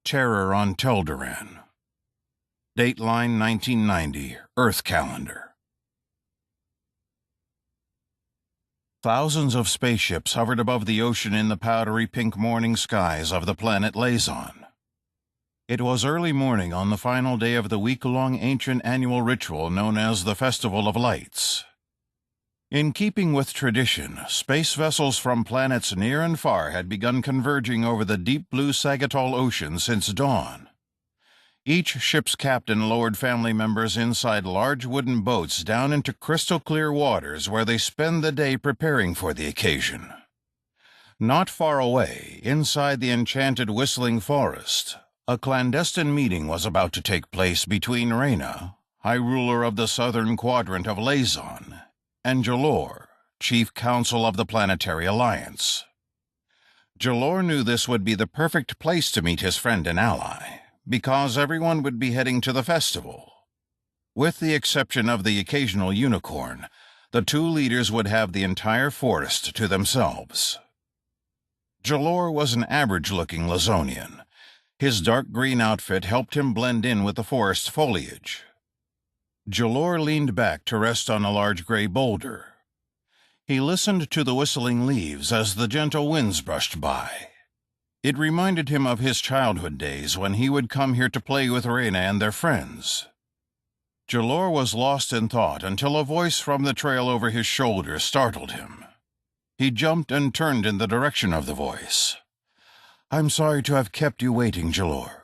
Terror on Telderan. Dateline 1990, Earth calendar. Thousands of spaceships hovered above the ocean in the powdery pink morning skies of the planet Lazon. It was early morning on the final day of the week-long ancient annual ritual known as the Festival of Lights. In keeping with tradition, space vessels from planets near and far had begun converging over the deep blue Sagittal Ocean since dawn. Each ship's captain lowered family members inside large wooden boats down into crystal-clear waters where they spend the day preparing for the occasion. Not far away, inside the enchanted whistling forest, a clandestine meeting was about to take place between Reyna, High Ruler of the southern quadrant of Lazon, and Jalor, Chief Counsel of the Planetary Alliance. Jalor knew this would be the perfect place to meet his friend and ally, because everyone would be heading to the festival. With the exception of the occasional unicorn, the two leaders would have the entire forest to themselves. Jalor was an average-looking Lazonian. His dark green outfit helped him blend in with the forest foliage. Jalor leaned back to rest on a large gray boulder. He listened to the whistling leaves as the gentle winds brushed by. It reminded him of his childhood days when he would come here to play with Reyna and their friends. Jalor was lost in thought until a voice from the trail over his shoulder startled him. He jumped and turned in the direction of the voice. "I'm sorry to have kept you waiting, Jalor."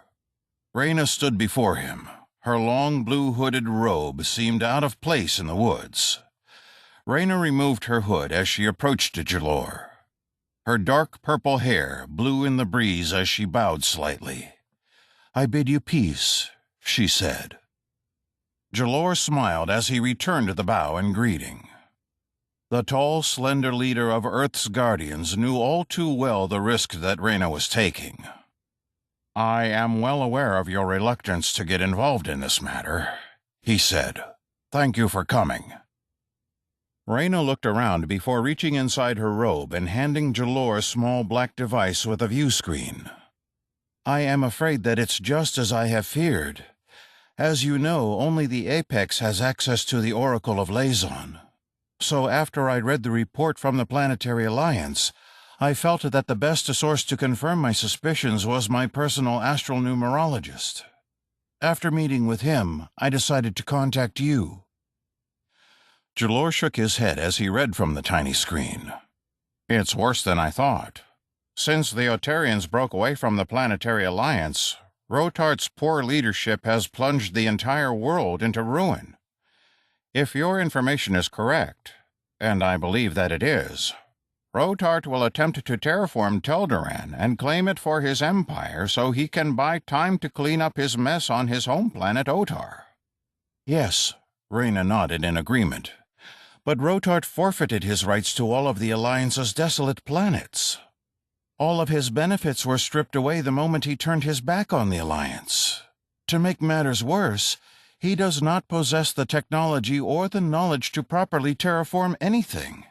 Reyna stood before him. Her long blue hooded robe seemed out of place in the woods. Reyna removed her hood as she approached Jalor. Her dark purple hair blew in the breeze as she bowed slightly. "I bid you peace," she said. Jalor smiled as he returned the bow and greeting. The tall, slender leader of Earth's Guardians knew all too well the risk that Reyna was taking. "I am well aware of your reluctance to get involved in this matter," he said. "Thank you for coming." Reyna looked around before reaching inside her robe and handing Jalor a small black device with a view screen. "I am afraid that it's just as I have feared. As you know, only the Apex has access to the Oracle of Lazon. So after I read the report from the Planetary Alliance, I felt that the best source to confirm my suspicions was my personal astral numerologist. After meeting with him, I decided to contact you." Jalor shook his head as he read from the tiny screen. "It's worse than I thought. Since the Otarians broke away from the Planetary Alliance, Rotart's poor leadership has plunged the entire world into ruin. If your information is correct, and I believe that it is, Rotart will attempt to terraform Telderan and claim it for his empire so he can buy time to clean up his mess on his home planet Otar." "Yes," Reyna nodded in agreement. "But Rotart forfeited his rights to all of the Alliance's desolate planets. All of his benefits were stripped away the moment he turned his back on the Alliance. To make matters worse, he does not possess the technology or the knowledge to properly terraform anything."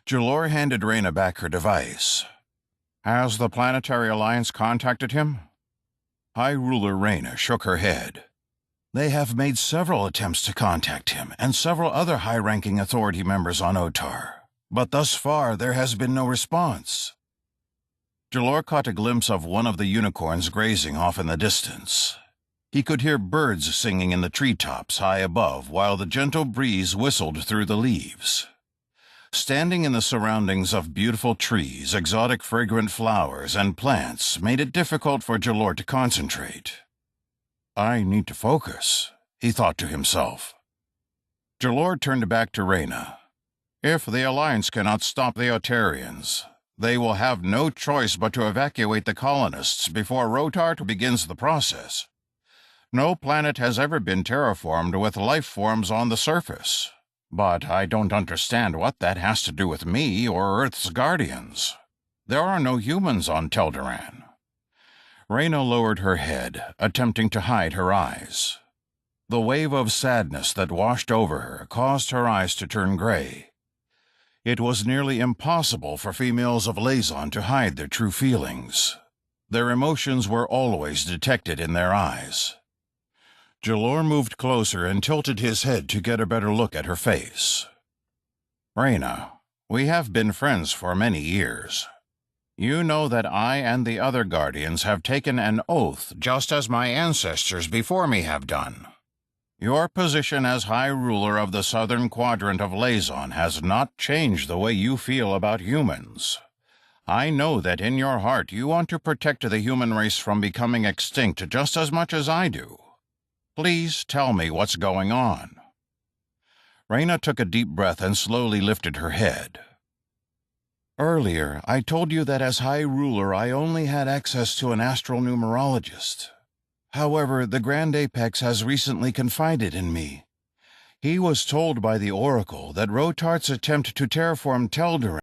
Jalor handed Reyna back her device. "Has the Planetary Alliance contacted him?" High Ruler Reyna shook her head. "They have made several attempts to contact him and several other high-ranking authority members on Otar, but thus far there has been no response." Jalor caught a glimpse of one of the unicorns grazing off in the distance. He could hear birds singing in the treetops high above while the gentle breeze whistled through the leaves. Standing in the surroundings of beautiful trees, exotic fragrant flowers, and plants made it difficult for Jalor to concentrate. "I need to focus," he thought to himself. Jalor turned back to Reyna. "If the Alliance cannot stop the Otarians, they will have no choice but to evacuate the colonists before Rotart begins the process. No planet has ever been terraformed with life forms on the surface. But I don't understand what that has to do with me or Earth's Guardians. There are no humans on Telderan." Reyna lowered her head, attempting to hide her eyes. The wave of sadness that washed over her caused her eyes to turn gray. It was nearly impossible for females of Lazon to hide their true feelings. Their emotions were always detected in their eyes. Jalor moved closer and tilted his head to get a better look at her face. "Reyna, we have been friends for many years. You know that I and the other Guardians have taken an oath just as my ancestors before me have done. Your position as High Ruler of the southern quadrant of Lazon has not changed the way you feel about humans. I know that in your heart you want to protect the human race from becoming extinct just as much as I do. Please tell me what's going on." Reyna took a deep breath and slowly lifted her head. "Earlier, I told you that as High Ruler I only had access to an astral numerologist. However, the Grand Apex has recently confided in me. He was told by the Oracle that Rotart's attempt to terraform Telderan